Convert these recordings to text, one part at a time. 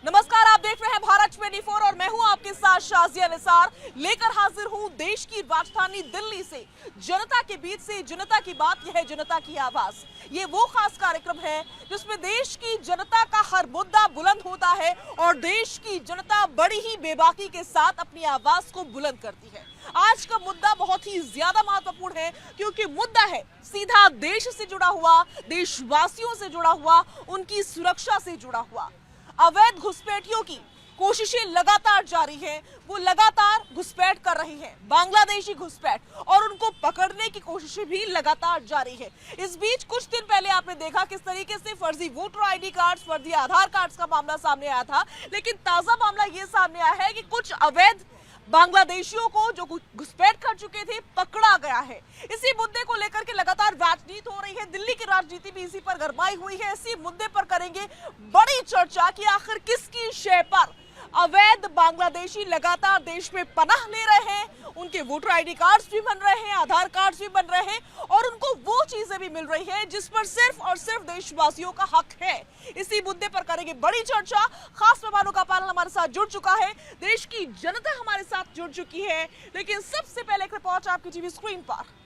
नमस्कार, आप देख रहे हैं भारत 24 और मैं हूं आपके साथ शाजिया निसार। लेकर हाजिर हूं देश की राजधानी दिल्ली से जनता के बीच से जनता की बात, यह है जनता की आवाज। ये वो खास कार्यक्रम है जिसमें देश की जनता का हर मुद्दा बुलंद होता है और देश की जनता बड़ी ही बेबाकी के साथ अपनी आवाज को बुलंद करती है। आज का मुद्दा बहुत ही ज्यादा महत्वपूर्ण है क्योंकि मुद्दा है सीधा देश से जुड़ा हुआ, देशवासियों से जुड़ा हुआ, उनकी सुरक्षा से जुड़ा हुआ। अवैध घुसपैठियों की कोशिशें लगातार जारी हैं, वो लगातार घुसपैठ कर रही हैं, बांग्लादेशी घुसपैठ, और उनको पकड़ने की कोशिशें भी लगातार जारी है। इस बीच कुछ दिन पहले आपने देखा किस तरीके से फर्जी वोटर आईडी कार्ड्स, फर्जी आधार कार्ड्स का मामला सामने आया था, लेकिन ताजा मामला ये सामने आया है कि कुछ अवैध बांग्लादेशियों को जो घुसपैठ कर चुके थे पकड़ा गया है। इसी मुद्दे को लेकर के लगातार बातचीत हो रही है, दिल्ली की राजनीति भी इसी पर गरमाई हुई है। इसी मुद्दे पर करेंगे बड़ी चर्चा कि आखिर किसकी शय पर अवैध बांग्लादेशी लगातार देश में पनाह ले रहे हैं, उनके वोटर आईडी कार्ड्स भी बन रहे हैं, आधार कार्ड्स भी बन रहे हैं और उनको वो चीजें भी मिल रही है जिस पर सिर्फ और सिर्फ देशवासियों का हक है। इसी मुद्दे पर करेंगे बड़ी चर्चा। खास मेहमानों का पैनल हमारे साथ जुड़ चुका है, देश की जनता हमारे साथ जुड़ चुकी है, लेकिन सबसे पहले एक रिपोर्ट आपकी टीवी स्क्रीन पर।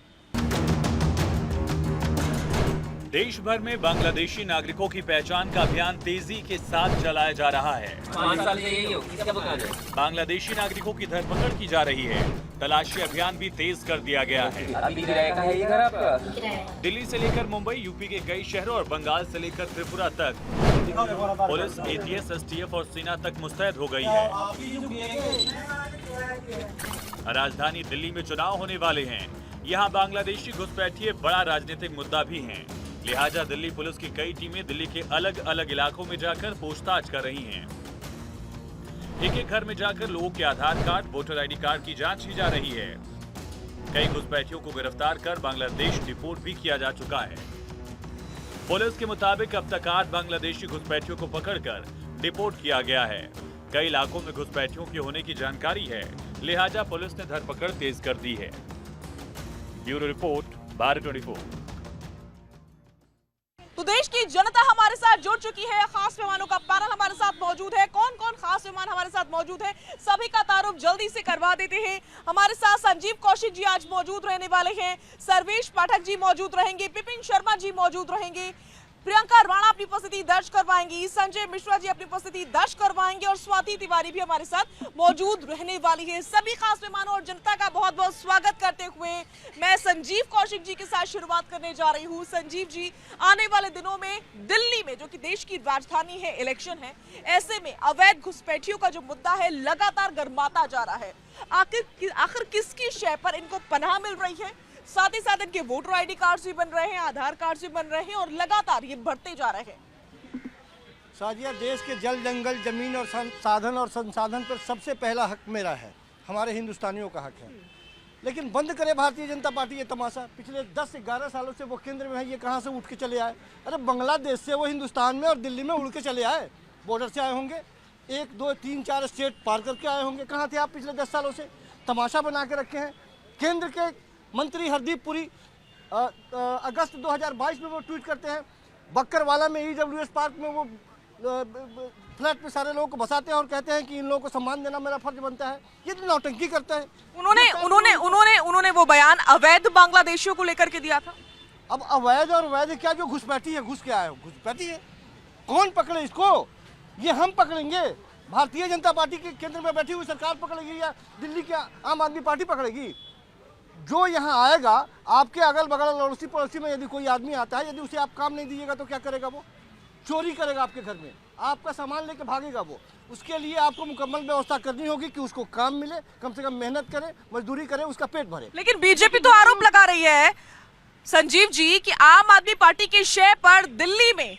देश भर में बांग्लादेशी नागरिकों की पहचान का अभियान तेजी के साथ चलाया जा रहा है। 5 साल से यही हो, किसका बता दे? बांग्लादेशी नागरिकों की धरपकड़ की जा रही है। तलाशी अभियान भी तेज कर दिया गया है। अभी किराए का है ये घर आपका? दिल्ली से लेकर मुंबई, यूपी के कई शहरों और बंगाल से लेकर त्रिपुरा तक पुलिस, एटीएस, एसटीएफ और सेना तक मुस्तैद हो गई है। राजधानी दिल्ली में चुनाव होने वाले हैं। यहाँ बांग्लादेशी घुसपैठिए बड़ा राजनीतिक मुद्दा भी हैं। लिहाजा दिल्ली पुलिस की कई टीमें दिल्ली के अलग अलग इलाकों में जाकर पूछताछ कर रही हैं। एक एक घर में जाकर लोगों के आधार कार्ड, वोटर आईडी कार्ड की जांच की जा रही है। कई घुसपैठियों को गिरफ्तार कर बांग्लादेश डिपोर्ट भी किया जा चुका है। पुलिस के मुताबिक अब तक 8 बांग्लादेशी घुसपैठियों को पकड़कर डिपोर्ट किया गया है। कई इलाकों में घुसपैठियों के होने की जानकारी है, लिहाजा पुलिस ने धरपकड़ तेज कर दी है। Bureau report, Bharat 24। तो देश की जनता हमारे साथ जुड़ चुकी है, खास मेहमानों का पैनल हमारे साथ मौजूद है। कौन कौन खास मेहमान हमारे साथ मौजूद है, सभी का तारुफ जल्दी से करवा देते हैं। हमारे साथ संजीव कौशिक जी आज मौजूद रहने वाले हैं, सर्वेश पाठक जी मौजूद रहेंगे, विपिन शर्मा जी मौजूद रहेंगे, प्रियंका राणा अपनी उपस्थिति दर्ज करवाएंगी, संजय मिश्रा जी अपनी उपस्थिति दर्ज करवाएंगे और स्वाति तिवारी भी हमारे साथ मौजूद रहने वाली है। सभी खास मेहमानों और जनता का बहुत बहुत स्वागत करते हुए मैं संजीव कौशिक जी के साथ शुरुआत करने जा रही हूँ। संजीव जी, आने वाले दिनों में दिल्ली में, जो कि देश की राजधानी है, इलेक्शन है, ऐसे में अवैध घुसपैठियों का जो मुद्दा है लगातार गर्माता जा रहा है। आखिर किसकी शय पर इनको पनाह मिल रही है? साथ ही साथ इनके वोटर आईडी कार्ड्स भी बन रहे हैं, आधार कार्ड्स भी बन रहे हैं और लगातार ये बढ़ते जा रहे हैं। साजिया, देश के जल, जंगल, जमीन और साधन और संसाधन पर सबसे पहला हक मेरा है, हमारे हिंदुस्तानियों का हक है। लेकिन बंद करे भारतीय जनता पार्टी ये तमाशा। पिछले 10-11 सालों से वो केंद्र में है, ये कहाँ से उठ के चले आए? अरे बांग्लादेश से वो हिंदुस्तान में और दिल्ली में उड़ के चले आए, बॉर्डर से आए होंगे, 1, 2, 3, 4 स्टेट पार करके आए होंगे। कहाँ थे आप पिछले 10 सालों से? तमाशा बना के रखे हैं। केंद्र के मंत्री हरदीप पुरी अगस्त 2022 में वो ट्वीट करते हैं, बक्करवाला में EWS पार्क में वो फ्लैट में सारे लोगों को बसाते हैं और कहते हैं कि इन लोगों को सम्मान देना मेरा फर्ज बनता है। ये तो नौटंकी करता है। उन्होंने वो बयान अवैध बांग्लादेशियों को लेकर के दिया था। अब अवैध और वैध क्या, जो घुसपैठी है, घुस के आए हो, घुसपैठी है। कौन पकड़े इसको? ये हम पकड़ेंगे? भारतीय जनता पार्टी के केंद्र में बैठी हुई सरकार पकड़ेगी या दिल्ली की आम आदमी पार्टी पकड़ेगी? जो यहाँ आएगा, आपके अगल बगल अड़ोसी पड़ोसी में यदि कोई आदमी आता है, यदि उसे आप काम नहीं दीजिएगा तो क्या करेगा? वो चोरी करेगा आपके घर में, आपका सामान लेके भागेगा वो। उसके लिए आपको मुकम्मल व्यवस्था करनी होगी कि उसको काम मिले, कम से कम मेहनत करे, मजदूरी करे, उसका पेट भरे। लेकिन बीजेपी तो आरोप लगा रही है संजीव जी कि आम आदमी पार्टी की शय पर दिल्ली में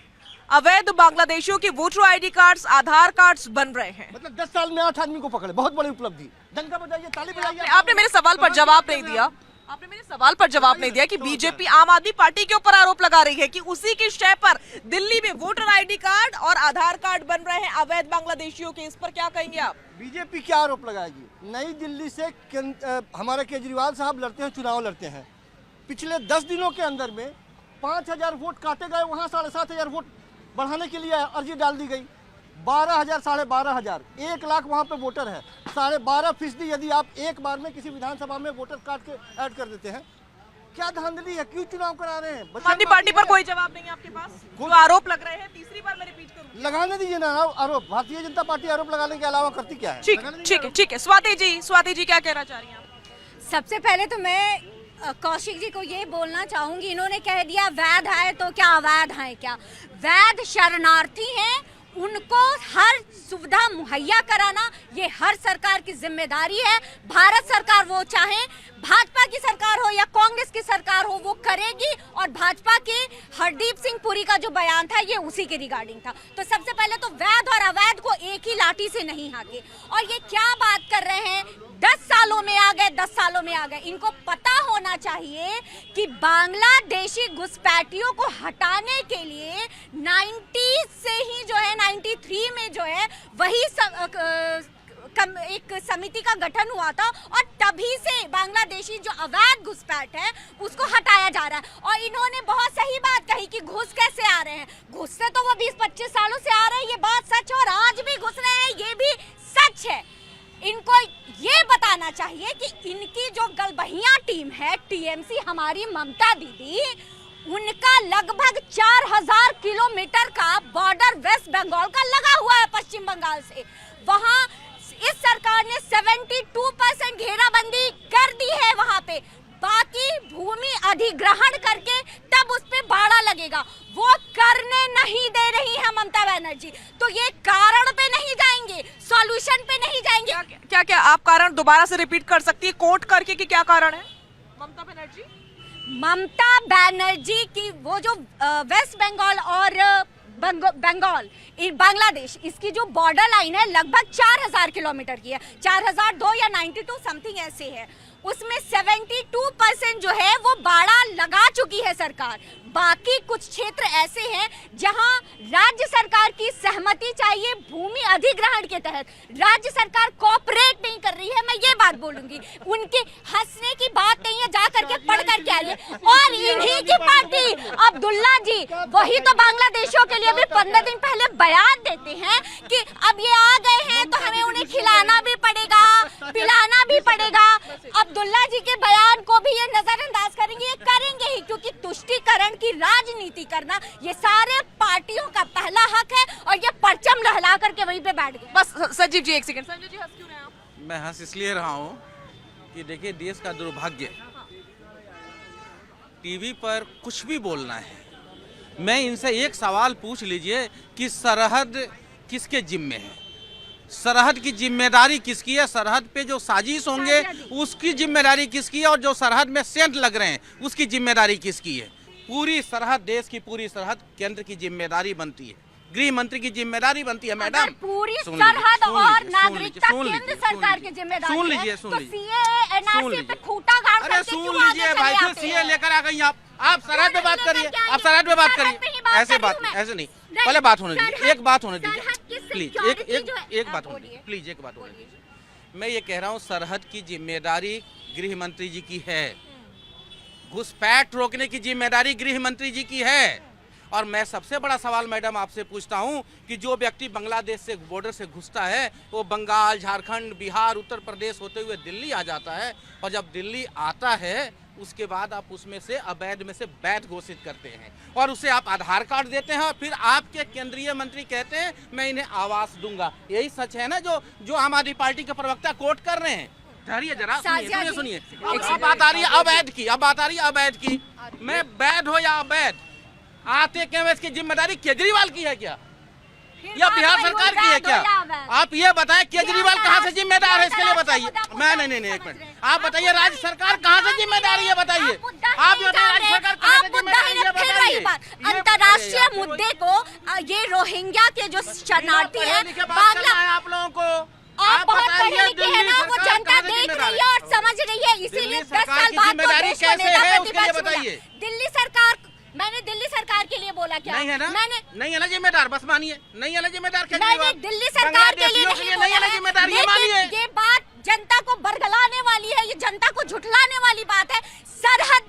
अवैध बांग्लादेशियों के वोटर आईडी कार्ड्स, आधार कार्ड्स बन रहे हैं। मतलब 10 साल में 8 आदमी को पकड़े, बहुत बड़ी उपलब्धि। डंका बजाइए, ताली बजाइए। आपने मेरे सवाल पर जवाब नहीं दिया। आपने मेरे सवाल पर जवाब नहीं दिया कि बीजेपी आम आदमी पार्टी के ऊपर आरोप लगा रही है कि उसी की शय पर दिल्ली में वोटर आईडी कार्ड और आधार कार्ड बन रहे हैं अवैध बांग्लादेशियों के। इस पर क्या कहेंगे आप? बीजेपी क्या आरोप लगाएगी? नई दिल्ली से हमारे केजरीवाल साहब लड़ते हैं, चुनाव लड़ते हैं। पिछले 10 दिनों के अंदर में 5000 वोट काटे गए, वहाँ 7500 वोट बढ़ाने के लिए अर्जी डाल दी गई। 12,000 12,500 1 लाख वहाँ पे वोटर है। 12.5% यदि आप एक बार में किसी विधानसभा में वोटर काट के ऐड कर देते हैं, क्या धांधली है? क्यों चुनाव करा रहे हैं? आम आदमी पार्टी पर कोई जवाब नहीं है आपके पास? जो आरोप लग रहे हैं, तीसरी बार मैं रिपीट करूं, लगाने दीजिए ना आरोप। भारतीय जनता पार्टी आरोप लगाने के अलावा करती क्या है? ठीक है। स्वाति जी क्या कहना चाह रही हैं आप? सबसे पहले तो मैं कौशिक जी को ये बोलना चाहूंगी, इन्होंने कह दिया वैध है तो क्या अवैध है? क्या वैध शरणार्थी हैं, उनको हर सुविधा मुहैया कराना ये हर सरकार की जिम्मेदारी है। भारत सरकार वो चाहे भाजपा की सरकार हो या कांग्रेस की सरकार हो वो करेगी। और भाजपा के हरदीप सिंह पुरी का जो बयान था ये उसी के रिगार्डिंग था। तो सबसे पहले तो वैध और अवैध को एक ही लाठी से नहीं हाके। और ये क्या बात कर रहे हैं, 10 सालों में आ गए, 10 सालों में आ गए। इनको पता होना चाहिए कि बांग्लादेशी घुसपैठियों को हटाने के लिए 90 से ही जो है 93 में जो है वही एक समिति का गठन हुआ था और तभी से बांग्लादेशी जो अवैध घुसपैठ है उसको हटाया जा रहा है। और इन्होंने बहुत सही बात कही कि घुस कैसे आ रहे हैं, घुस से तो वो 20-25 सालों से आ रहे हैं, ये बात सच है। और आज भी घुस रहे हैं, ये भी सच है। इनको ये बताना चाहिए कि इनकी जो गलबहियां टीम है टीएमसी, हमारी ममता दीदी, उनका लगभग 4000 किलोमीटर का बॉर्डर वेस्ट बंगाल का लगा हुआ है पश्चिम बंगाल से। वहां इस सरकार ने 72% घेराबंदी कर दी है वहां पे। बाकी भूमि अधिग्रहण करके तब उस पे बाड़ा लगेगा, वो करने नहीं दे रही है ममता बनर्जी। तो ये कारण पे नहीं जाएंगे, सॉल्यूशन पे नहीं जाएंगे। क्या आप कारण दोबारा से रिपीट कर सकती है कोट करके कि क्या कारण है? ममता बनर्जी की वो जो वेस्ट बंगाल और बंगाल बांग्लादेश, इसकी जो बॉर्डर लाइन है लगभग 4000 किलोमीटर की है, 4002 या 92 समथिंग ऐसे है। उसमें 72% जो है वो बाड़ा लगा चुकी है सरकार। बाकी कुछ क्षेत्र ऐसे हैं जहां राज्य सरकार की सहमति चाहिए भूमि अधिग्रहण के तहत। राज्य सरकार कोऑपरेट नहीं कर रही है, मैं ये बात बोलूंगी। उनके हंसने की बात नहीं है, जा करके पढ़ करके आइए। और इन्हीं की पार्टी अब्दुल्ला जी वही तो बांग्लादेशियों के लिए भी 15 दिन पहले बयान देते हैं कि अब ये आ गए हैं तो हमें उन्हें खिलाना भी पड़ेगा, पिलाना भी पड़ेगा। अब्दुल्ला जी के बयान को भी ये नजरअंदाज करेंगे, ये करेंगे ही, क्योंकि तुष्टीकरण की राजनीति करना ये सारे पार्टियों का पहला हक है। और ये परचम लहला करके वहीं पे बैठ गए। बस संजीव जी एक सेकंड। संजीव जी हंस क्यों रहे हैं आप? मैं हंस इसलिए रहा हूँ कि देखिए देश का दुर्भाग्य, टीवी पर कुछ भी बोलना है। मैं इनसे एक सवाल पूछ लीजिए कि सरहद किसके जिम्मे है, सरहद की जिम्मेदारी किसकी है, सरहद पे जो साजिश होंगे उसकी जिम्मेदारी किसकी है, और जो सरहद में सेंट लग रहे हैं उसकी जिम्मेदारी किसकी है? पूरी सरहद, देश की पूरी सरहद केंद्र की जिम्मेदारी बनती है, गृह मंत्री की जिम्मेदारी बनती है। मैडम पूरी सरहद और नागरिकता केंद्र सरकार की जिम्मेदारी है। सुन लीजिए एनआरसी पे खूंटा गाड़ अरे सुन लीजिए भाई, फिर सीए लेकर आ गई आप सरहद पे बात करिए, आप सरहद पे बात करिए। ऐसे नहीं, पहले बात होने दीजिए, एक बात होने दीजिए प्लीज, एक बात होने दीजिए प्लीज, एक बात होने दीजिए। मैं ये कह रहा हूँ सरहद की जिम्मेदारी गृह मंत्री जी की है, घुसपैठ रोकने की जिम्मेदारी गृह मंत्री जी की है। और मैं सबसे बड़ा सवाल मैडम आपसे पूछता हूं कि जो व्यक्ति बांग्लादेश से बॉर्डर से घुसता है वो बंगाल, झारखंड, बिहार, उत्तर प्रदेश होते हुए दिल्ली आ जाता है, और जब दिल्ली आता है उसके बाद आप उसमें से अवैध में से वैध घोषित करते हैं और उसे आप आधार कार्ड देते हैं, और फिर आपके केंद्रीय मंत्री कहते हैं मैं इन्हें आवास दूंगा। यही सच है ना जो हमारी पार्टी के प्रवक्ता कोट कर रहे हैं? ठहरिए जरा, सुनिए। अब बात आ रही है अवैध की, अब बात आ रही है अवैध की। मैं वैध हो या अवैध, आते क्यों इसकी जिम्मेदारी केजरीवाल की है क्या या बिहार सरकार की है क्या? आप ये बताएं केजरीवाल कहाँ से जिम्मेदार है, इसके लिए बताइए। मैं नहीं एक मिनट, आप बताइए राज्य सरकार कहाँ से जिम्मेदार है ये बताइए। आप राज्य सरकार कहाँ से जिम्मेदार है ये बताइए। अंतर्राष्ट्रीय मुद्दे को ये रोहिंग्या के जो शरणार्थी है आप लोगों को, आप बहुत पढ़े लिखे हैं ना, वो जनता देख रही है और समझ रही है, इसीलिए 10 साल बाद जिम्मेदारी कैसे है उसके लिए बताइए। दिल्ली सरकार, मैंने दिल्ली सरकार के लिए बोला क्या? नहीं है ना, मैंने नहीं है ना जिम्मेदार, बस मानिए नहीं है ना जिम्मेदार। मैंने दिल्ली सरकार के लिए नहीं है ना जिम्मेदार, ये मानिए। ये बात जनता को बरगलाने वाली है, ये जनता को झुठलाने वाली बात है। सरहद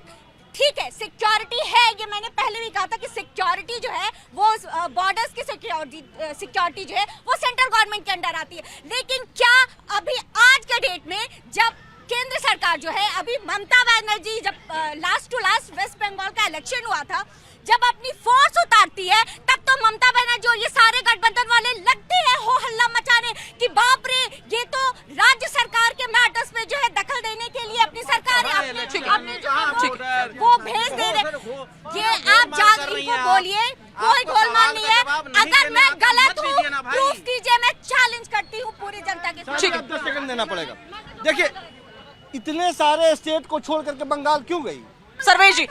ठीक है, सिक्योरिटी है, ये मैंने पहले भी कहा था कि सिक्योरिटी जो है वो बॉर्डर्स की सिक्योरिटी जो है वो सेंट्रल गवर्नमेंट के अंडर आती है। लेकिन क्या अभी आज के डेट में जब केंद्र सरकार जो है, अभी ममता बनर्जी जब last to last West Bengal का इलेक्शन हुआ था, जब अपनी फोर्स उतारती है तब तो ममता बनर्जी और ये सारे गठबंधन वाले लगते हैं हो हल्ला मचाने कि बाप रे, ये तो राज्य सरकार के मैटर्स पे जो है दखल देने के लिए अपनी सरकार अपने जो है वो भेज दे रहे। ये आप जाकर इनको बोलिए, कोई गोलमाल नहीं है। अगर मैं गलत हूँ प्रूफ कीजिए, मैं चैलेंज करती हूँ पूरी जनता के साथ। 10 सेकंड देना पड़ेगा। देखिए, इतने सारे स्टेट को छोड़ करके बंगाल क्यों गई? सर्वेश जी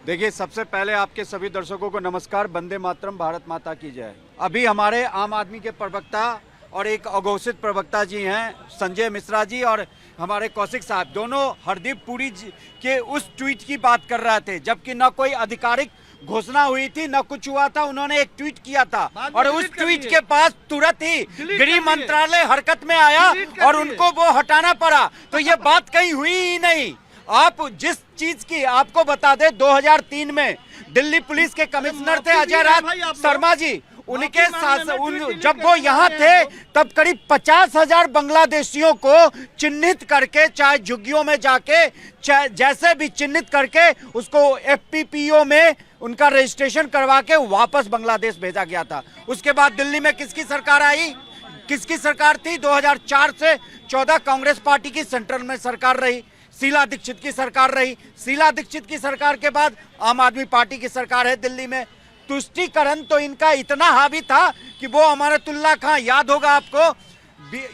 देखिए, सबसे पहले आपके सभी दर्शकों को नमस्कार। वंदे मातरम, भारत माता की जय। अभी हमारे आम आदमी के प्रवक्ता और एक अघोषित प्रवक्ता जी हैं, संजय मिश्रा जी और हमारे कौशिक साहब, दोनों हरदीप पुरी जी के उस ट्वीट की बात कर रहे थे, जबकि न कोई आधिकारिक घोषणा हुई थी न कुछ हुआ था। उन्होंने एक ट्वीट किया था और उस ट्वीट के पास तुरंत ही गृह मंत्रालय हरकत में आया और उनको वो हटाना पड़ा। तो ये बात कहीं हुई ही नहीं। आप जिस चीज की आपको बता दें, 2003 में दिल्ली पुलिस के कमिश्नर थे अजय राज शर्मा जी, उनके साथ जब वो यहाँ थे तब करीब 50,000 बांग्लादेशियों को चिन्हित करके, चाहे झुग्गियों में जाके, चाहे जैसे भी चिन्हित करके, उसको FPPO में उनका रजिस्ट्रेशन करवा के वापस बांग्लादेश भेजा गया था। उसके बाद दिल्ली में किसकी सरकार आई? किसकी सरकार थी? 2004 से 14 कांग्रेस पार्टी की सेंट्रल में सरकार रही, शीला दीक्षित की सरकार रही। शीला दीक्षित की सरकार के बाद आम आदमी पार्टी की सरकार है दिल्ली में। तुष्टीकरण तो इनका इतना हावी था कि वो अमानतुल्लाह खां, याद होगा आपको,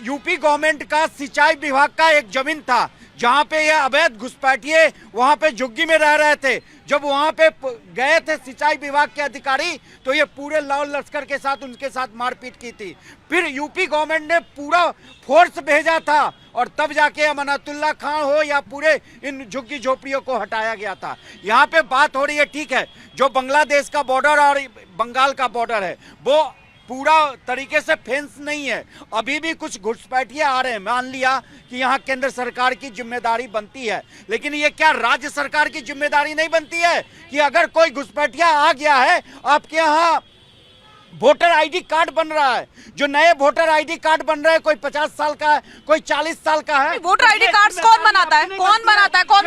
यूपी गवर्नमेंट का सिंचाई विभाग का एक जमीन था जहां पे ये अवैध घुसपैठिए वहां पे झुग्गी में रह रहे थे। जब वहां पे गए थे सिंचाई विभाग के अधिकारी तो ये पूरे लाल लश्कर के साथ उनके साथ मारपीट की थी। फिर यूपी गवर्नमेंट ने पूरा फोर्स भेजा था और तब जाके अमानतुल्लाह खां हो या पूरे इन झुग्गी झोपड़ियों को हटाया गया था। यहाँ पे बात हो रही है, ठीक है, जो बांग्लादेश का बॉर्डर और बंगाल का बॉर्डर है वो पूरा तरीके से फेंस नहीं है, अभी भी कुछ घुसपैठिए आ रहे हैं। मान लिया कि यहाँ केंद्र सरकार की जिम्मेदारी बनती है, लेकिन ये क्या राज्य सरकार की जिम्मेदारी नहीं बनती है कि अगर कोई घुसपैठिया आ गया है, आपके यहाँ वोटर आईडी कार्ड बन रहा है, जो नए वोटर आईडी कार्ड बन रहे हैं, कोई 50 साल का है, कोई 40 साल का है। वोटर आईडी कार्ड्स कौन बनाता है? कौन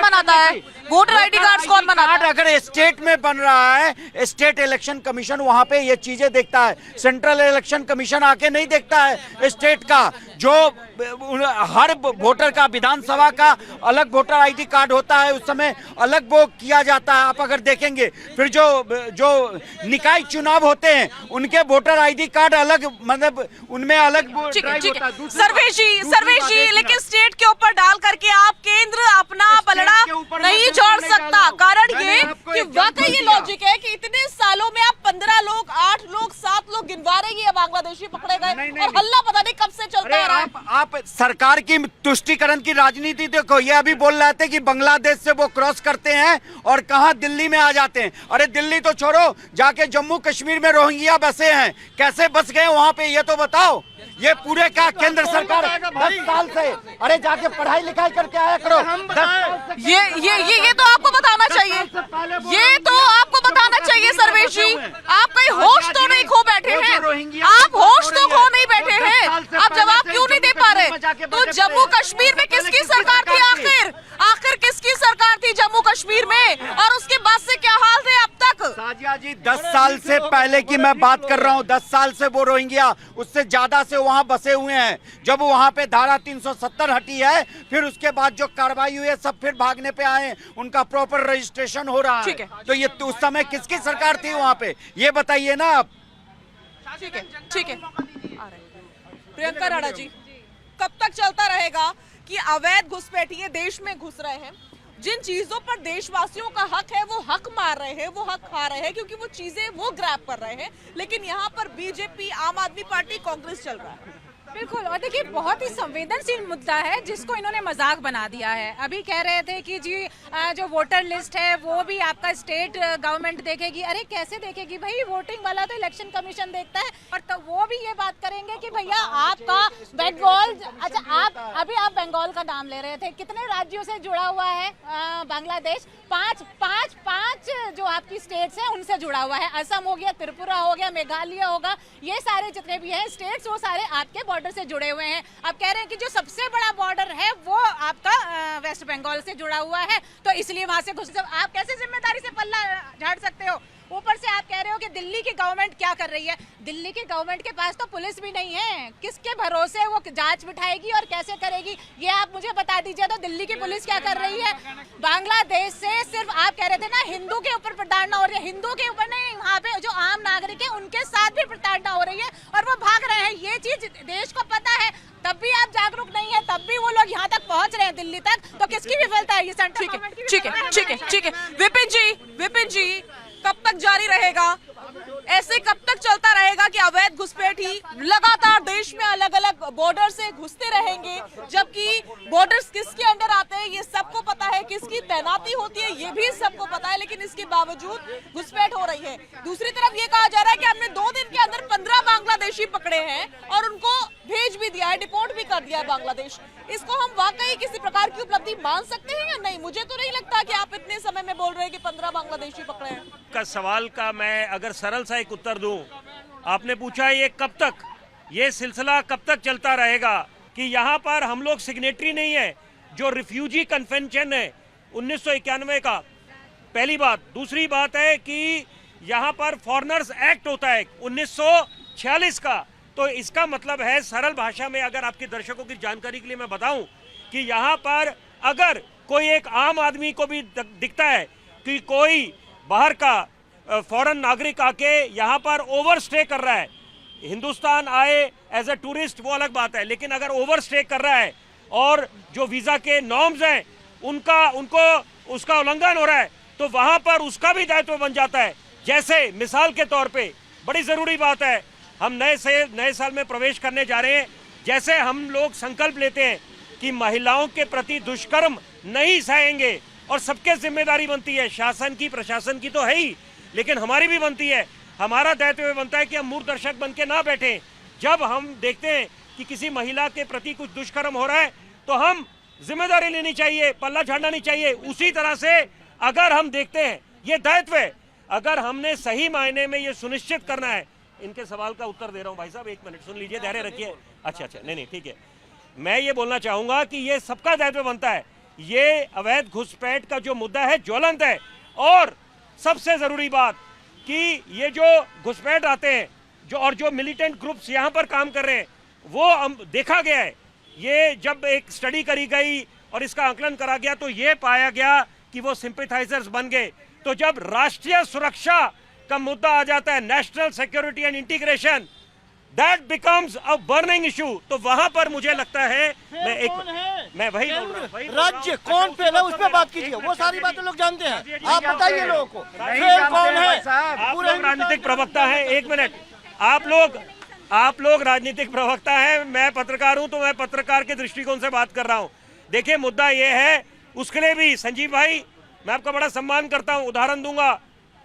बनाता है वोटर आईडी कार्ड्स? कौन बनाता है? अगर स्टेट में बन रहा है, स्टेट इलेक्शन कमीशन वहां पे ये चीजें देखता है, सेंट्रल इलेक्शन कमीशन आके नहीं देखता है स्टेट का। जो हर वोटर का, विधानसभा का अलग वोटर आईडी कार्ड होता है, उस समय अलग वो किया जाता है। आप अगर देखेंगे फिर जो निकाय चुनाव होते हैं उनके वोटर आईडी कार्ड अलग, मतलब उनमें अलग वो ड्राइव होता है। सर्वेश जी, लेकिन स्टेट के ऊपर डाल करके आप केंद्र अपना पलड़ा नहीं जोड़ सकता। कारण ये कि वाकई ये लॉजिक है कि इतने सालों में आप 15 लोग, 8 लोग, 7 लोग गिनवा रहे हैं, बांग्लादेशी पकड़े गए और हल्ला पता नहीं कब से चलता है। आप सरकार की तुष्टीकरण की राजनीति देखो। ये अभी बोल रहे थे कि बांग्लादेश से वो क्रॉस करते हैं और कहां दिल्ली में आ जाते हैं। अरे दिल्ली तो छोड़ो, जाके जम्मू कश्मीर में रोहिंग्या बसे हैं, कैसे बस गए वहां पे ये तो बताओ। ये पूरे का केंद्र सरकार 10 साल से, अरे जाके पढ़ाई लिखाई करके आया करो। ये तो आपको बताना चाहिए, ये तो आपको बताना चाहिए सर्वेश जी। आप कहीं होश तो नहीं खो बैठे हैं, आप होश तो खो नहीं बैठे हैं। आप जवाब क्यों नहीं दे पा रहे? तो जम्मू कश्मीर में किसकी सरकार थी आखिर किसकी सरकार थी जम्मू कश्मीर में? और उसके बाद से क्या हाल थे अब तक? साजिया जी, 10 साल से पहले की मैं बात कर रहा हूँ। 10 साल से वो रोहिंग्या, उससे ज्यादा से वहां बसे हुए हैं। जब वहां पे धारा 370 हटी है, फिर उसके बाद जो कार्रवाई हुई है, सब फिर भागने पे आए, उनका प्रॉपर रजिस्ट्रेशन हो रहा है। तो ये उस समय किसकी सरकार थी वहां पे, ये बताइए ना आप। ठीक है। प्रियंका राणा जी, कब तक चलता रहेगा कि अवैध घुसपैठिए देश में घुस रहे हैं? जिन चीजों पर देशवासियों का हक है वो हक मार रहे हैं, वो हक खा रहे हैं, क्योंकि वो चीजें वो ग्रैब कर रहे हैं। लेकिन यहाँ पर बीजेपी, आम आदमी पार्टी, कांग्रेस चल रहा है। बिल्कुल। और देखिए बहुत ही संवेदनशील मुद्दा है जिसको इन्होंने मजाक बना दिया है। अभी कह रहे थे कि जी जो वोटर लिस्ट है वो भी आपका स्टेट गवर्नमेंट देखेगी। अरे कैसे देखेगी भाई, वोटिंग वाला तो इलेक्शन कमीशन देखता है। और तो वो भी ये बात करेंगे कि भैया आपका बंगाल, अच्छा आप बंगाल का नाम ले रहे थे, कितने राज्यों से जुड़ा हुआ है बांग्लादेश? पांच जो आपकी स्टेट्स हैं उनसे जुड़ा हुआ है। असम हो गया, त्रिपुरा हो गया, मेघालय होगा, ये सारे जितने भी हैं स्टेट्स वो सारे आपके बॉर्डर से जुड़े हुए हैं। आप कह रहे हैं कि जो सबसे बड़ा बॉर्डर है वो आपका वेस्ट बंगाल से जुड़ा हुआ है, तो इसलिए वहां से घुस, आप कैसे जिम्मेदारी से पल्ला झाड़ सकते हो? ऊपर से आप कह रहे हो कि दिल्ली की गवर्नमेंट क्या कर रही है। दिल्ली की गवर्नमेंट के पास तो पुलिस भी नहीं है, किसके भरोसे वो जांच बिठाएगी और कैसे करेगी, ये आप मुझे बता दीजिए। तो दिल्ली की पुलिस क्या कर रही है? बांग्लादेश से सिर्फ आप कह रहे थे ना हिंदू के ऊपर प्रताड़ना हो रही है, हिंदू के ऊपर नहीं, वहाँ पे जो आम नागरिक है उनके साथ भी प्रताड़ना हो रही है और वो भाग रहे हैं। ये चीज देश को पता है, तब भी आप जागरूक नहीं है, तब भी वो लोग यहाँ तक पहुँच रहे हैं दिल्ली तक, तो किसकी विफलता है? ये सेंट्रल गवर्नमेंट की विफलता है। ठीक है। विपिन जी कब तक जारी रहेगा ऐसे? कब तक चलता रहेगा कि अवैध घुसपैठी लगातार देश में अलग अलग बॉर्डर से घुसते रहेंगे, जबकि बॉर्डर्स किसके अंडर आते हैं ये सबको पता है, किसकी तैनाती होती है ये भी सबको पता है, लेकिन इसके बावजूद घुसपैठ हो रही है। दूसरी तरफ ये कहा जा रहा है कि हमने 2 दिन के अंदर 15 बांग्लादेशी पकड़े हैं और उनको भेज भी दिया है, डिपोर्ट भी कर दिया है बांग्लादेश। इसको हम वाकई किसी प्रकार की उपलब्धि मान सकते हैं या नहीं? मुझे तो नहीं लगता कि आप इतने समय में बोल रहे हैं कि 15 बांग्लादेशी पकड़े हैं। का सवाल का मैं अगर सरल सा एक उत्तर दूं, आपने पूछा ये कब तक, ये सिलसिला कब तक चलता रहेगा कि यहाँ पर हम लोग सिग्नेटरी नहीं है जो रिफ्यूजी कन्वेंशन है 1991 का, पहली बात। दूसरी बात है कि यहाँ पर फॉरेनर्स एक्ट होता है 1946 का। तो इसका मतलब है, सरल भाषा में अगर आपके दर्शकों की जानकारी के लिए मैं बताऊं कि यहाँ पर अगर कोई एक आम आदमी को भी दिखता है कि कोई बाहर का फॉरेन नागरिक आके यहाँ पर ओवरस्टे कर रहा है, हिंदुस्तान आए एज अ टूरिस्ट वो अलग बात है, लेकिन अगर ओवरस्टे कर रहा है और जो वीजा के नॉर्म्स हैं उनको उसका उल्लंघन हो रहा है, तो वहां पर उसका भी दायित्व बन जाता है। जैसे मिसाल के तौर पे बड़ी जरूरी बात है, हम नए साल में प्रवेश करने जा रहे हैं, जैसे हम लोग संकल्प लेते हैं कि महिलाओं के प्रति दुष्कर्म नहीं सहेंगे और सबके जिम्मेदारी बनती है, शासन की प्रशासन की तो है ही, लेकिन हमारी भी बनती है, हमारा दायित्व बनता है कि हम मूर्ख दर्शक बन के ना बैठे। जब हम देखते हैं कि किसी महिला के प्रति कुछ दुष्कर्म हो रहा है तो हम जिम्मेदारी लेनी चाहिए, पल्ला झाड़ना नहीं चाहिए। उसी तरह से अगर हम देखते हैं, ये दायित्व है, अगर हमने सही मायने में ये सुनिश्चित करना है। इनके सवाल का उत्तर दे रहा हूं भाई साहब, 1 मिनट सुन लीजिए, धैर्य रखिए। अच्छा नहीं ठीक है, मैं ये बोलना चाहूंगा कि ये सबका दायित्व बनता है। ये अवैध घुसपैठ का जो मुद्दा है ज्वलंत है, और सबसे जरूरी बात कि ये जो घुसपैठ आते हैं जो मिलिटेंट ग्रुप्स यहाँ पर काम कर रहे हैं, वो देखा गया है। ये जब एक स्टडी करी गई और इसका आकलन करा गया तो ये पाया गया कि वो सिंपैथाइजर्स बन गए। तो जब राष्ट्रीय सुरक्षा का मुद्दा आ जाता है, national security and integration, that becomes a burning issue, तो वहां पर मुझे लगता है मैं वही बोल रहा हूं, राज्य कौन फेल है उस पर बात कीजिए, वो सारी बातें लोग जानते हैं, आप बताइए लोगों को फेल कौन है। आप लोग राजनीतिक प्रवक्ता हैं, 1 मिनट, आप लोग राजनीतिक प्रवक्ता हैं, मैं पत्रकार हूं, तो मैं पत्रकार के दृष्टिकोण से बात कर रहा हूं। देखिए मुद्दा ये है, उसके लिए भी संजीव भाई मैं आपका बड़ा सम्मान करता हूं, उदाहरण दूंगा।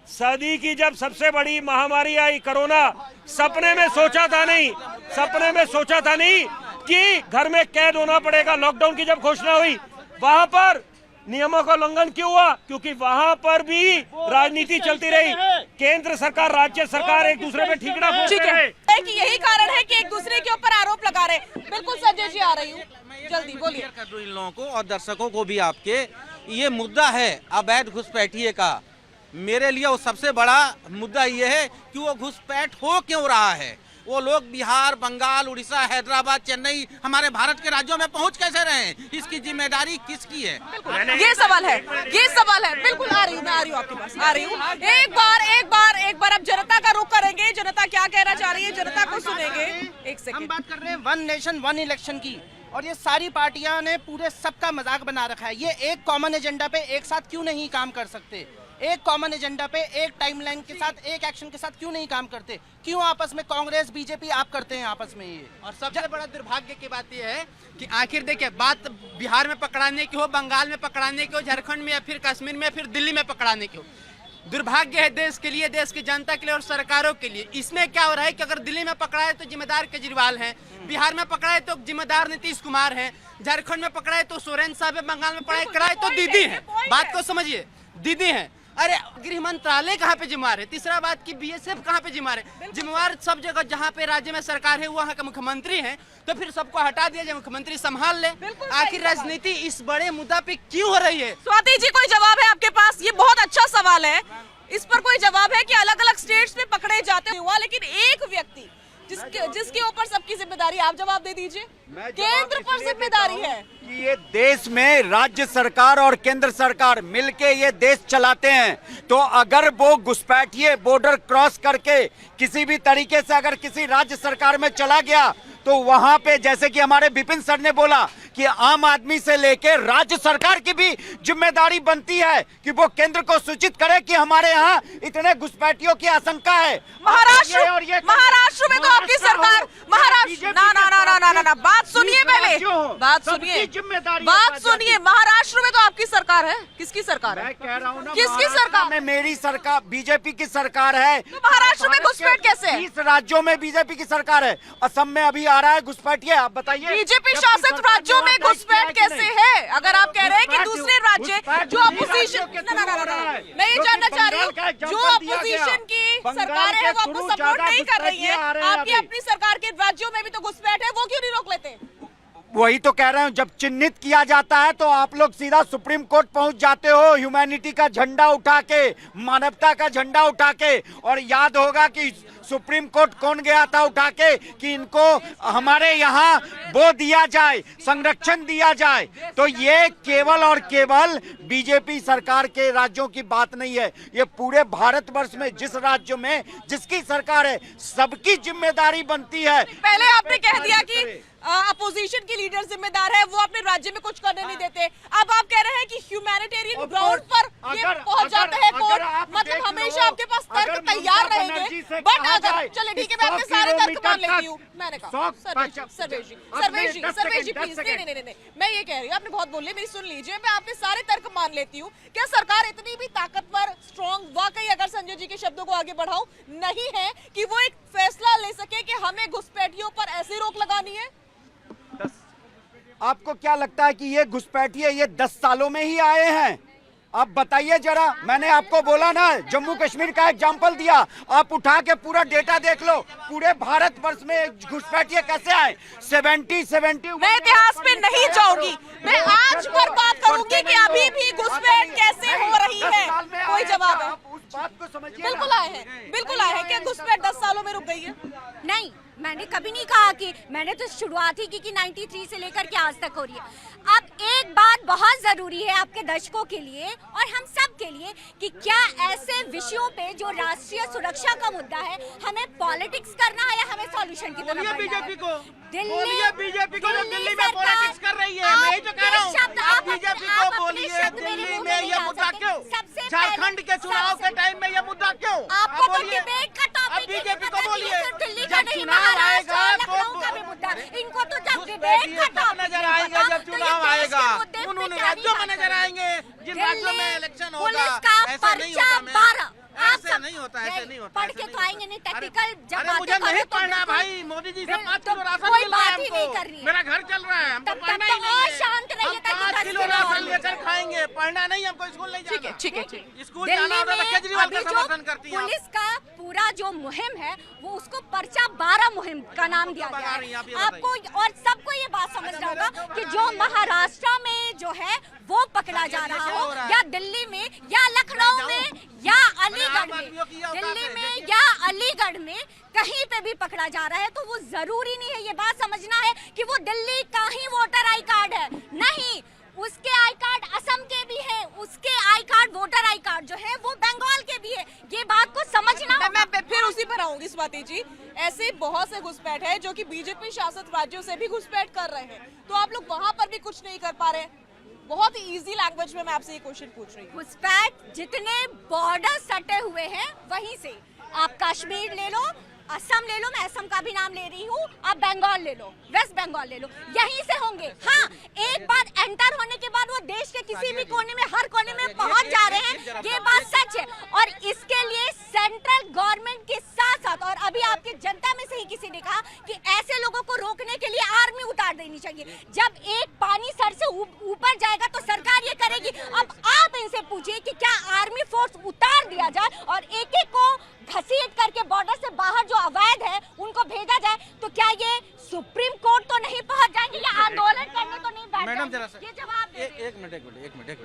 सदी की जब सबसे बड़ी महामारी आई कोरोना, सपने में सोचा था नहीं कि घर में कैद होना पड़ेगा। लॉकडाउन की जब घोषणा हुई, वहां पर नियमों का उल्लंघन क्यों हुआ? क्योंकि वहां पर भी राजनीति चलती रही, केंद्र सरकार राज्य सरकार एक दूसरे पे ठीकरा ठीक है कि यही कारण है कि एक दूसरे के ऊपर आरोप लगा रहे। बिल्कुल संजय जी, आ रही हूँ, जल्दी बोलिए। कर दूं इन लोगों को और दर्शकों को भी, आपके ये मुद्दा है अवैध घुसपैठिए का, मेरे लिए वो सबसे बड़ा मुद्दा ये है कि वो घुसपैठ हो क्यों रहा है। वो लोग बिहार, बंगाल, उड़ीसा, हैदराबाद, चेन्नई, हमारे भारत के राज्यों में पहुंच कैसे रहे हैं, इसकी जिम्मेदारी किसकी है? ये सवाल है। बिल्कुल आ रही हूँ, मैं आ रही हूँ आपके पास, आ रही हूँ। एक बार अब जनता का रुख करेंगे, जनता क्या कहना चाह रही है, जनता को सुनेंगे। एक सेकंड, हम बात कर रहे हैं 1 नेशन 1 इलेक्शन की, और ये सारी पार्टियां ने पूरे सबका मजाक बना रखा है। ये एक कॉमन एजेंडा पे एक साथ क्यों नहीं काम कर सकते? एक कॉमन एजेंडा पे, एक टाइमलाइन के साथ, एक एक्शन के साथ क्यों नहीं काम करते? क्यों आपस में कांग्रेस बीजेपी आप करते हैं आपस में ये? और सबसे बड़ा दुर्भाग्य की बात यह है कि आखिर देखिए, बात बिहार में पकड़ाने की हो, बंगाल में पकड़ाने की हो, झारखंड में या फिर कश्मीर में, फिर दिल्ली में पकड़ाने की हो, दुर्भाग्य है देश के लिए, देश की जनता के लिए और सरकारों के लिए। इसमें क्या हो रहा है कि अगर दिल्ली में पकड़ा है तो जिम्मेदार केजरीवाल हैं, बिहार में पकड़ा है तो जिम्मेदार नीतीश कुमार हैं, झारखंड में पकड़ा है तो सोरेन साहब है, बंगाल में पकड़ा है तो दीदी है। बात को समझिए, दीदी है। अरे गृह मंत्रालय कहाँ पे जिम्मेवार है? तीसरा बात की बीएसएफ कहाँ पे जिम्मेवार है? जिम्मेवार सब जगह जहाँ पे राज्य में सरकार है वहाँ का मुख्यमंत्री है, तो फिर सबको हटा दिया जाए, मुख्यमंत्री संभाल ले। आखिर राजनीति इस बड़े मुद्दा पे क्यों हो रही है? स्वाति जी, कोई जवाब है आपके पास? ये बहुत अच्छा सवाल है, इस पर कोई जवाब है कि अलग अलग स्टेट्स में पकड़े जाते हुआ, लेकिन एक व्यक्ति जिसके ऊपर सबकी जिम्मेदारी, आप जवाब दे दीजिए। केंद्र पर जिम्मेदारी है कि ये देश में राज्य सरकार और केंद्र सरकार मिलके ये देश चलाते हैं, तो अगर वो घुसपैठिए बॉर्डर क्रॉस करके किसी भी तरीके से अगर किसी राज्य सरकार में चला गया, तो वहां पे जैसे कि हमारे विपिन सर ने बोला कि आम आदमी से लेकर राज्य सरकार की भी जिम्मेदारी बनती है कि वो केंद्र को सूचित करे कि हमारे यहाँ इतने घुसपैठियों की आशंका है। महाराष्ट्र में तो आपकी सरकार, महाराष्ट्र ना बात सुनिए, पहले बात सुनिए। महाराष्ट्र में तो आपकी सरकार है, किसकी सरकार है? मैं कह रहा हूँ ना, किसकी सरकार में मेरी सरकार, बीजेपी की सरकार है। तो महाराष्ट्र में घुसपैठ कैसे है? 20 राज्यों में बीजेपी की सरकार है। असम में अभी आ रहा है घुसपैठिए, आप बताइए। बीजेपी शासित राज्यों में घुसपैठ कैसे है? अगर आप कह रहे हैं कि दूसरे राज्य जो अपोजिशन, मैं ये जानना चाह रही हूँ, जो अपोजिशन की सरकार है वो आपको सपोर्ट नहीं कर रही है, आपकी अपनी सरकार के राज्यों में भी तो घुसपैठ है, वो क्यों नहीं रोक लेते? वही तो कह रहे हूँ, जब चिन्हित किया जाता है तो आप लोग सीधा सुप्रीम कोर्ट पहुंच जाते हो, ह्यूमैनिटी का झंडा उठा के, मानवता का झंडा उठा के। और याद होगा कि सुप्रीम कोर्ट कौन गया था उठा के कि इनको हमारे यहाँ वो दिया जाए, संरक्षण दिया जाए। तो ये केवल और केवल बीजेपी सरकार के राज्यों की बात नहीं है, ये पूरे भारतवर्ष में जिस राज्य में जिसकी सरकार है सबकी जिम्मेदारी बनती है। पहले आपने कह दिया कि अपोजिशन की लीडर जिम्मेदार है, वो अपने राज्य में कुछ करने नहीं देते। अब आप कह रहे हैं कि ह्यूमैनिटेरियन ग्राउंड पर ये पहुंच जाते हैं कोर्ट, मतलब हमेशा आपके पास तर्क तैयार रहेंगे। बट अगर चले ठीक है, मैं आपके सारे तर्क मान लेती हूँ। मैंने कहा सर्वेश जी प्लीज, नहीं, मैं ये कह रही हूँ, आपने बहुत बोल लिया, मेरी सुन लीजिए, मैं आपके सारे तर्क मान लेती हूँ। क्या सरकार इतनी भी ताकतवर, स्ट्रॉन्ग, वाकई अगर संजय जी के शब्दों को आगे बढ़ाऊं, नहीं है कि वो एक फैसला ले सके कि हमें घुसपैठियों पर ऐसी रोक लगानी है? आपको क्या लगता है कि ये घुसपैठिए ये 10 सालों में ही आए हैं? आप बताइए जरा। मैंने आपको बोला ना, जम्मू कश्मीर का एग्जांपल दिया, आप उठा के पूरा डेटा देख लो, पूरे भारतवर्ष में घुसपैठिए कैसे आए। 70 मैं इतिहास में नहीं जाऊंगी, मैं आज पर बात करूंगी कि अभी भी घुसपैठ कैसे हो रही है। कोई जवाब है? उस बात को समझिए। बिल्कुल आए हैं। क्या घुसपैठ 10 सालों में रुक गई है? नहीं, मैंने कभी नहीं कहा कि, मैंने तो शुरुआत ही की कि 93 से लेकर के आज तक हो रही है। अब एक बात बहुत जरूरी है आपके दर्शकों के लिए और हम सब के लिए कि क्या ऐसे विषयों पे जो राष्ट्रीय सुरक्षा का मुद्दा है, हमें पॉलिटिक्स करना है या हमें सॉल्यूशन की तरफ बढ़ना है? बीजेपी को दिल्ली में पॉलिटिक्स कर रही है, मैं ही तो कह रहा हूँ। आप बीजेपी को बोलिए, दिल्ली में ये मुद्दा क्यों? झारखंड के चुनाव के टाइम में ये मुद्दा क्यों? आपको तो डिबेट का टॉपिक बीजेपी को बोलिए, दिल्ली का नहीं, महाराष्ट्र और लखनऊ का भी मुद्दा। इनको तो जब डिबेट का टॉपिक नजर आएगा, जब चुनाव आएगा, उन राज्यों में नजर आएंगे जिन राज्यों में इलेक्शन होगा। ऐसा नहीं होता, ऐसे नहीं होता, ऐसे नहीं होता। पढ़ के तो आएंगे नहीं, टेक्निकल जब अरे मुझे नहीं पढ़ना भाई, मोदी जी से 5 किलो राशन मिल रहा है हमको, मेरा घर चल रहा है, हमको पढ़ना ही नहीं है। शांत रहिए, 5 किलो राशन लेकर खाएंगे, पढ़ना नहीं, हमको स्कूल नहीं जाना। ठीक है। स्कूल जाना होता है, केजरीवाल का समर्थन करती है। पुलिस का पूरा जो मुहिम है वो उसको पर्चा 12 मुहिम का नाम दिया गया है। आपको और सबको ये बात समझना होगा कि जो महाराष्ट्र में जो है वो पकड़ा जा रहा हो, या दिल्ली में या लखनऊ में या अलीगढ़ में, दिल्ली में या अलीगढ़ में कहीं पे भी पकड़ा जा रहा है, तो वो जरूरी नहीं है, ये बात समझना है कि वो दिल्ली का ही वोटर आई कार्ड है। नहीं, उसके आई कार्ड असम के भी है, उसके I card, voter I card जो है वो बंगाल के भी है। ये बात को समझना। मैं फिर उसी पर आऊंगी स्वाति जी। ऐसे बहुत से घुसपैठ है जो कि बीजेपी शासित राज्यों से भी घुसपैठ कर रहे हैं, तो आप लोग वहां पर भी कुछ नहीं कर पा रहे? बहुत ही इजी लैंग्वेज में मैं आपसे ये क्वेश्चन पूछ रही हूँ। घुसपैठ जितने बॉर्डर सटे हुए हैं वहीं से, आप कश्मीर ले लो, असम ले लो, मैं असम का भी नाम ले रही हूँ, आप बंगाल ले लो, वेस्ट बंगाल ले लो, यहीं से होंगे। हाँ, एक बार एंटर होने के बाद वो देश के किसी भी कोने में, हर कोने में पहुंच जा रहे हैं, ये बात सच है। और इसके लिए सेंट्रल गवर्नमेंट के साथ साथ, और अभी आपकी जनता में से ही किसी ने कहा कि ऐसे लोगों को रोकने के लिए आर्मी उतार देनी चाहिए। जब एक पानी सर से ऊपर जाएगा तो सरकार ये करेगी। अब आप इनसे पूछिए कि क्या आर्मी फोर्स उतार दिया जाए और एक एक को घसीट करके बॉर्डर से बाहर जो अवैध है उनको भेजा जाए, तो क्या ये सुप्रीम कोर्ट तो नहीं पहुंच जाएंगे या आंदोलन करने तो नहीं बैठ मैडम जाएंगे? जरा सा ये जवाब एक मिनट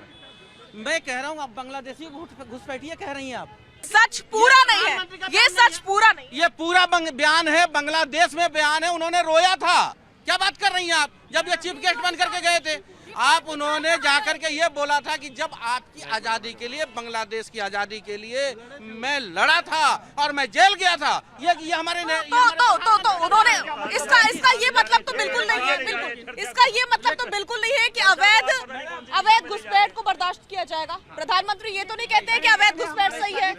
मैं कह रहा हूँ आप बांग्लादेशी घुसपैठिए कह रही हैं आप। सच पूरा नहीं है, ये सच पूरा नहीं। ये पूरा बयान है, बांग्लादेश में बयान है, उन्होंने रोया था। क्या बात कर रही हैं आप? जब ये चीफ गेस्ट बन करके गए थे आप, उन्होंने जाकर के ये बोला था कि जब आपकी आजादी के लिए, बांग्लादेश की आजादी के लिए मैं लड़ा था और मैं जेल गया था। ये हमारे तो उन्होंने इसका ये मतलब तो बिल्कुल नहीं है, बिल्कुल इसका ये मतलब तो बिल्कुल नहीं है कि अवैध घुसपैठ को बर्दाश्त किया जाएगा। प्रधानमंत्री ये तो नहीं कहते हैं कि अवैध घुसपैठ सही है।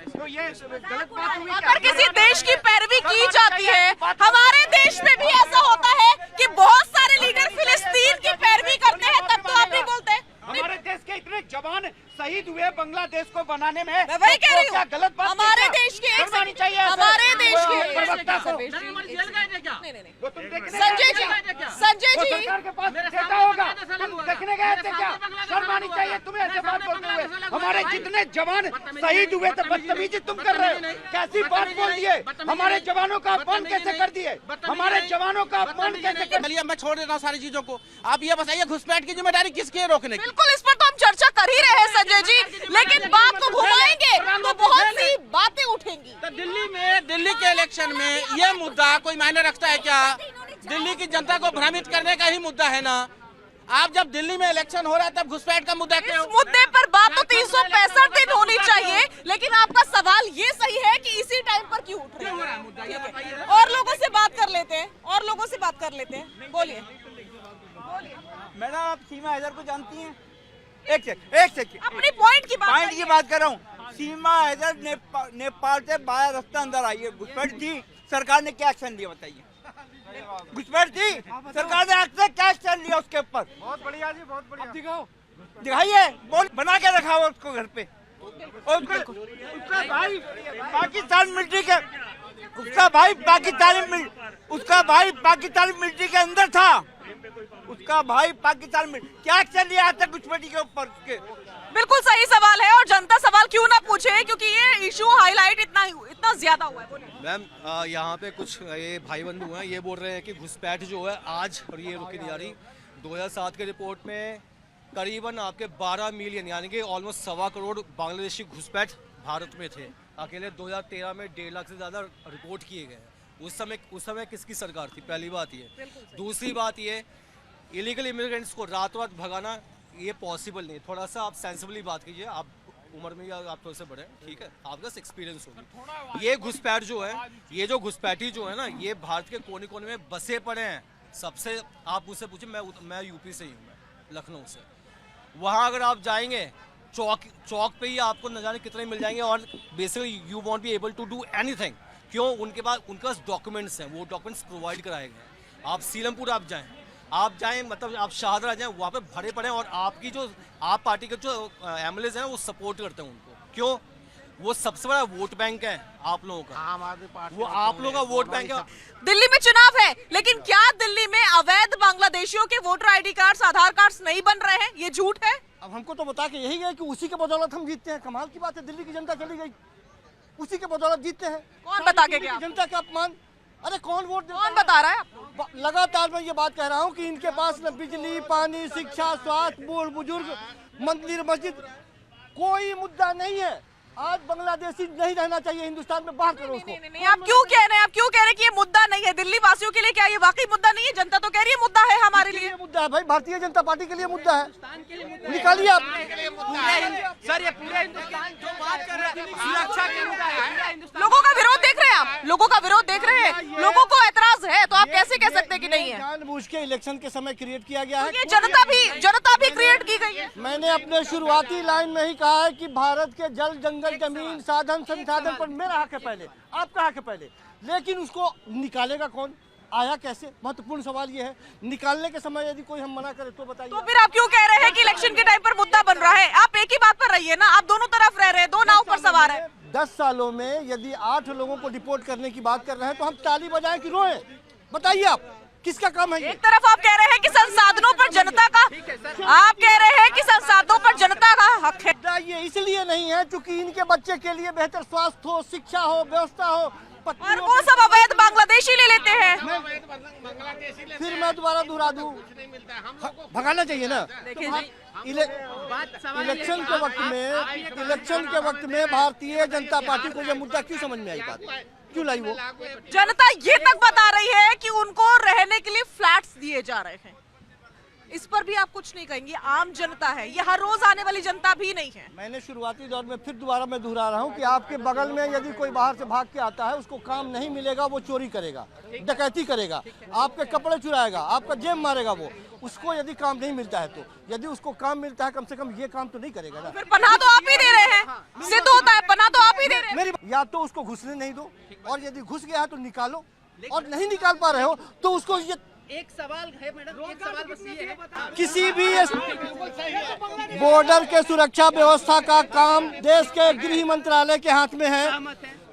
तो ये गलत बात हुई। अगर किसी देश की पैरवी की जाती है, हमारे देश में भी ऐसा होता है कि बहुत सारे लीडर फिलिस्तीन की पैरवी करते हैं, तब तो आप नहीं बोलते। हमारे देश के इतने जवान शहीद हुए बांग्लादेश को बनाने में, मैं वही कह रही हूँ, गलत बात हमारे देश के हमारे देश के संजय जी सरकार के पास डेटा होगा, तुम देखने गए थे क्या? शर्म आनी चाहिए तुम्हें ऐसे बात बोलते हुए। हमारे जितने जवान शहीद हुए थे, बदतमीजी तुम कर रहे हो। कैसी बात बोल दिए? हमारे जवानों का अपमान कैसे कर दिए? हमारे जवानों का अपमान कैसे कर दिए? मैं छोड़ देता हूँ सारी चीजों को। आप ये बताइए घुसपैठ की जिम्मेदारी किसकी है रोकने की? बिल्कुल, इस पर तो हम चर्चा कर ही रहे हैं संजय जी, लेकिन बात को घुमाएंगे तो बहुत सी बातें उठेंगी। तो दिल्ली के इलेक्शन में ये मुद्दा कोई मायने रखता है क्या? दिल्ली की जनता को भ्रमित करने का ही मुद्दा है ना। आप जब दिल्ली में इलेक्शन हो रहा है तब घुसपैठ का मुद्दा क्यों? इस मुद्दे पर बात तो 365 दिन होनी चाहिए, लेकिन आपका सवाल ये सही है कि इसी टाइम पर क्यों उठ रहे हैं? और लोगों से बात कर लेते हैं, बोलिए। मैडम आप सीमा हैदर को जानती हैं? एक सेकंड अपनी पॉइंट की बात कर रहा हूँ। सीमा हैदर नेपाल से बाहर रास्ता अंदर आई है, घुसपैठ थी, सरकार ने क्या एक्शन लिया बताइए? घुसपैठ थी, सरकार ने क्या एक्शन लिया उसके ऊपर? बहुत बढ़िया जी, बहुत बढ़िया। दिखाइए, बोल बना के रखा हुआ उसको घर पे। और उसका भाई पाकिस्तान मिलिट्री के, उसका भाई पाकिस्तानी मिलिट्री के अंदर था। उसका भाई पाकिस्तान में क्या एक्शन लिया आज तक घुसपैठी के ऊपर? बिल्कुल सही सवाल है, और जनता सवाल क्यों ना पूछे, क्योंकि ये इशू हाईलाइट इतना ज्यादा हुआ है। मैम यहाँ पे कुछ ये भाई बंधु हैं, ये बोल रहे हैं कि घुसपैठ जो है आज और ये रुकी नहीं जा रही। 2007 के रिपोर्ट में करीबन आपके 12 मिलियन यानी कि ऑलमोस्ट 1.25 करोड़ बांग्लादेशी घुसपैठ भारत में थे। अकेले 2013 में 1.5 लाख से ज़्यादा रिपोर्ट किए गए। उस समय किसकी सरकार थी? पहली बात ये। दूसरी बात ये, इलीगल इमिग्रेंट्स को रातों रात भगाना ये पॉसिबल नहीं। थोड़ा सा आप सेंसिबली बात कीजिए, आप उम्र में या आप थोड़े से बड़े, ठीक है, आपका एक्सपीरियंस होगी। ये घुसपैठ जो है, ये जो घुसपैठी जो है ना, ये भारत के कोने कोने में बसे पड़े हैं। सबसे आप मुझसे पूछे, मैं यूपी से ही हूँ, मैं लखनऊ से। वहाँ अगर आप जाएंगे चौक पे ही आपको न जाने कितने मिल जाएंगे, और basically you won't be able to do anything. क्यों? उनके पास डॉक्यूमेंट्स हैं, वो डॉक्यूमेंट्स प्रोवाइड कराए गए। आप सीलमपुर आप जाएं मतलब आप शाहदरा जाएं, वहाँ पे भरे पड़े हैं, और आपकी जो आप पार्टी के जो एमएलएज हैं वो सपोर्ट करते हैं उनको। क्यों? वो सबसे बड़ा वोट बैंक है आप लोगों का, वो आप लोगों का वोट बैंक है। दिल्ली में चुनाव है, लेकिन क्या दिल्ली में अवैध बांग्लादेशियों के वोटर आईडी कार्ड्स, आधार कार्ड्स नहीं बन रहे हैं? ये झूठ है। अब हमको तो बता के यही गए कि उसी के बदौलत हम जीतते हैं। कमाल की बात है, दिल्ली की जनता चली गई, उसी के बदौलत जीतते हैं। कौन बता के गया? जनता का अपमान। अरे कौन वोट देता? कौन बता रहा है आपको? लगातार मैं ये बात कह रहा हूँ कि इनके पास न बिजली, पानी, शिक्षा, स्वास्थ्य, बूढ़ बुजुर्ग, मंदिर, मस्जिद, कोई मुद्दा नहीं है। आज बांग्लादेशी नहीं रहना चाहिए हिंदुस्तान में, बाहर करो उसको। नहीं, आप क्यों कह रहे हैं कि ये मुद्दा नहीं है दिल्ली वासियों के लिए? क्या ये वाकई मुद्दा नहीं है? जनता तो कह रही है मुद्दा है हमारे लिए। मुद्दा है भाई, भारतीय जनता पार्टी के लिए मुद्दा है। निकालिए आप। सर ये पूरे हिंदुस्तान जो बात कर रहा है सुरक्षा के मुद्दा है। लोगों का विरोध देख रहे हैं आप, लोगों का विरोध देख रहे हैं, लोगों को एतराज है, तो आप कैसे कह सकते हैं कि नहीं है? है? जानबूझ के इलेक्शन के समय क्रिएट किया गया है। ये जनता भी क्रिएट की गई है। मैंने अपने शुरुआती लाइन में ही कहा है कि भारत के जल जंगल जमीन साधन संसाधन पर मेरा हक है पहले, आपका हक है पहले, लेकिन उसको निकालेगा कौन, आया कैसे, महत्वपूर्ण सवाल ये है। निकालने के समय यदि कोई हम मना करे तो बताइए। तो फिर आप क्यों कह रहे हैं कि इलेक्शन के टाइम पर मुद्दा बन रहा है? आप एक ही बात पर रहिए ना, आप दोनों तरफ रह रहे हैं, दो नाव पर सवार है। 10 सालों में यदि 8 लोगों को डिपोर्ट करने की बात कर रहे हैं तो हम ताली बजाएं कि रोएं? बताइए आप, किसका काम है ये? एक तरफ आप कह रहे हैं कि संसाधनों पर जनता का, आप कह रहे हैं कि संसाधनों पर जनता का हक है। ये इसलिए नहीं है क्योंकि इनके बच्चे के लिए बेहतर स्वास्थ्य हो, शिक्षा हो, व्यवस्था हो, और वो सब अवैध बांग्लादेशी ले लेते हैं। फिर मैं दोबारा दोहरा दूं, भगाना चाहिए ना। इलेक्शन के वक्त में भारतीय जनता पार्टी को यह मुद्दा क्यों समझ में आई, बात क्यों लाई? वो जनता ये तक बता रही है कि उनको रहने के लिए फ्लैट्स दिए जा रहे हैं, इस पर भी आप कुछ नहीं कहेंगे? आम जनता है, ये हर रोज आने वाली जनता भी नहीं है। मैंने शुरुआती दौर में, फिर दोबारा मैं दोहरा रहा हूँ कि आपके बगल में यदि कोई बाहर से भाग के आता है, उसको काम नहीं मिलेगा, वो चोरी करेगा, डकैती करेगा, आपके कपड़े चुराएगा, आपका जेब मारेगा, वो उसको यदि काम नहीं मिलता है तो, यदि उसको काम मिलता है कम से कम ये काम तो नहीं करेगा ना। फिर पनाह तो आप ही दे रहे हैं, सिद्ध होता है पनाह तो आप ही दे रहे हैं। मेरी या तो उसको घुसने नहीं दो, और यदि घुस गया है तो निकालो, और नहीं निकाल पा रहे हो तो उसको ये एक सवाल है मैडम, एक सवाल बस ये है, किसी भी बॉर्डर के सुरक्षा व्यवस्था का काम देश के गृह मंत्रालय के हाथ में है,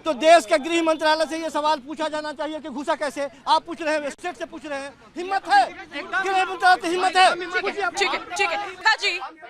तो देश के गृह मंत्रालय से ये सवाल पूछा जाना चाहिए कि घुसा कैसे। आप पूछ रहे हैं, स्टेट से पूछ रहे हैं, हिम्मत है गृह मंत्रालय से, हिम्मत है। ठीक है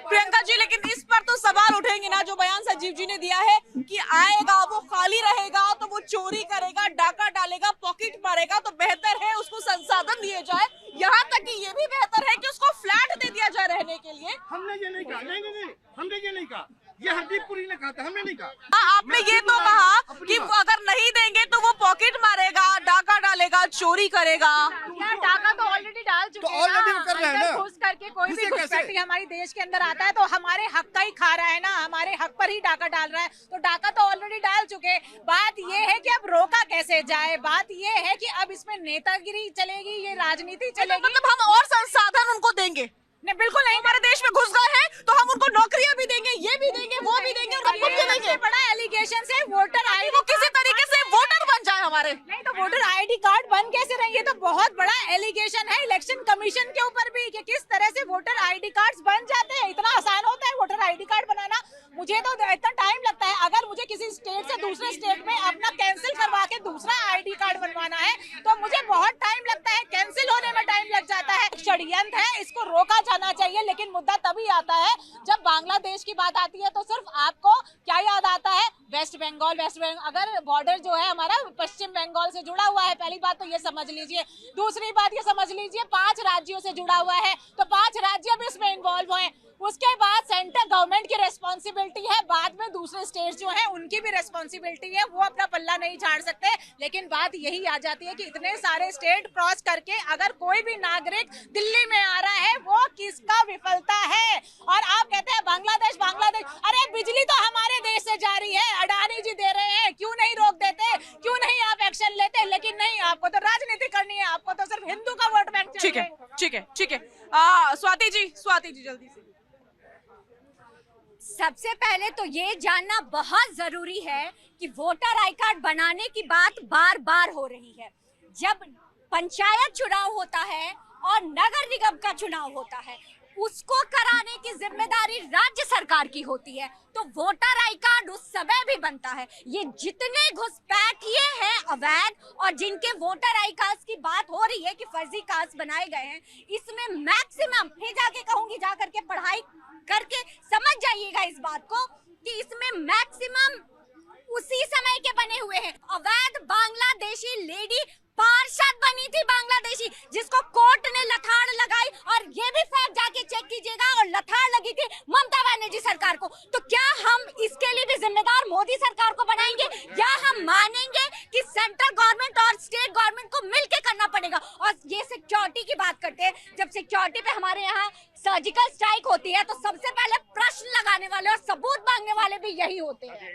प्रियंका जी, लेकिन इस पर तो सवाल उठेंगे ना, जो बयान संजीव जी ने दिया है कि आएगा वो खाली रहेगा तो वो चोरी करेगा, डाका डालेगा, पॉकेट मारेगा, तो बेहतर है उसको संसाधन दिए जाए। यहाँ तक कि ये भी बेहतर है कि उसको फ्लैट दे दिया जाए रहने के लिए। हमने ये नहीं कहा, नहीं, हमने ये नहीं कहा, ये हरदीप पुरी ने कहा था, हमने नहीं कहा। आपने ये तो कहा कि अगर नहीं देंगे तो वो पॉकेट मारेगा, डाका डालेगा, चोरी करेगा। यार डाका तो ऑलरेडी डाल चुके हैं, ऑलरेडी कर रहे हैं ना, घुस करके कोई भी घुसपैठी हमारे देश के अंदर आता है तो हमारे हक का ही खा रहा है ना, हमारे हक पर ही डाका डाल रहा है, तो डाका तो ऑलरेडी डाल चुके। बात ये है कि अब रोका कैसे जाए, बात ये है कि अब इसमें नेतागिरी चलेगी, ये राजनीति चलेगी, मतलब हम और संसाधन उनको देंगे? नहीं, बिल्कुल नहीं। हमारे देश में घुस गए हैं तो हम उनको नौकरियां भी देंगे, ये भी देंगे, वो भी देंगे, और सबको भी देंगे। बड़ा एलिगेशन है वोटर आईडी, वो किसी तरीके से वोटर बन जाए हमारे। नहीं तो वोटर आईडी कार्ड बन कैसे रहे, ये तो बहुत बड़ा एलिगेशन है इलेक्शन कमीशन के ऊपर भी कि किस तरह से वोटर आईडी कार्ड्स बन जाते हैं। इतना आसान होता है वोटर आईडी कार्ड बनाना? मुझे तो इतना टाइम लगता है। अगर मुझे किसी स्टेट से दूसरे स्टेट में अपना कैंसिल करवा के दूसरा आईडी कार्ड बनवाना है तो मुझे बहुत टाइम लगता है, कैंसिल होने में टाइम लग जाता है। षड्यंत्र है, इसको रोका जाना चाहिए। लेकिन मुद्दा तभी आता है जब बांग्लादेश की बात आती है तो सिर्फ आपको क्या याद आता है? वेस्ट बंगाल। अगर बॉर्डर जो है हमारा पश्चिम बंगाल से जुड़ा हुआ है, पहली बात तो ये समझ लीजिए। दूसरी बात ये समझ लीजिए 5 राज्यों से जुड़ा हुआ है, तो 5 राज्य भी इसमें इन्वॉल्व हुए। उसके बाद सेंट्रल गवर्नमेंट की रेस्पॉन्सिबिलिटी है, बाद में दूसरे स्टेट जो हैं उनकी भी रेस्पॉन्सिबिलिटी है, वो अपना पल्ला नहीं झाड़ सकते। लेकिन बात यही आ जाती है कि इतने सारे स्टेट क्रॉस करके अगर कोई भी नागरिक दिल्ली में आ रहा है वो किसका विफलता है? और आप कहते हैं बांग्लादेश, अरे बिजली तो हमारे देश से जा रही है, अडानी जी दे रहे हैं, क्यों नहीं रोक देते, क्यों नहीं आप एक्शन लेते? लेकिन नहीं, आपको तो राजनीति करनी है, आपको तो सिर्फ हिंदू का वोट बैंक चाहिए। ठीक है स्वाति जी जल्दी से। सबसे पहले तो ये जानना बहुत जरूरी है कि वोटर आई कार्ड बनाने की बात बार बार हो रही है। जब पंचायत चुनाव होता है और नगर निगम का चुनाव होता है, उसको कराने की जिम्मेदारी राज्य सरकार की होती है, तो वोटर आई कार्ड उस समय भी बनता है। ये जितने घुसपैठिए हैं अवैध और जिनके वोटर आई कार्ड की बात हो रही है कि फर्जी कार्ड बनाए गए हैं, इसमें मैक्सिमम, फिर जाके कहूंगी जा करके पढ़ाई करके समझ जाइएगा इस बात को कि इसमें मैक्सिमम उसी समय के बने हुए हैं। अवैध बांग्लादेशी लेडी पार्षद बनी थी बांग्लादेशी, जिसको कोर्ट ने लथाड़ लगाई, और ये भी फैक्ट जाके चेक कीजिएगा, और लथाड़ लगी थी ममता बनर्जी सरकार को। तो क्या हम इसके लिए भी जिम्मेदार मोदी सरकार को बनाएंगे, या हम मानेंगे कि सेंट्रल गवर्नमेंट और स्टेट गवर्नमेंट को मिलकर करना पड़ेगा? और ये सिक्योरिटी की बात करते हैं, जब सिक्योरिटी पे हमारे यहाँ सर्जिकल स्ट्राइक होती है तो सबसे पहले प्रश्न लगाने वाले और सबूत मांगने वाले भी यही होते हैं।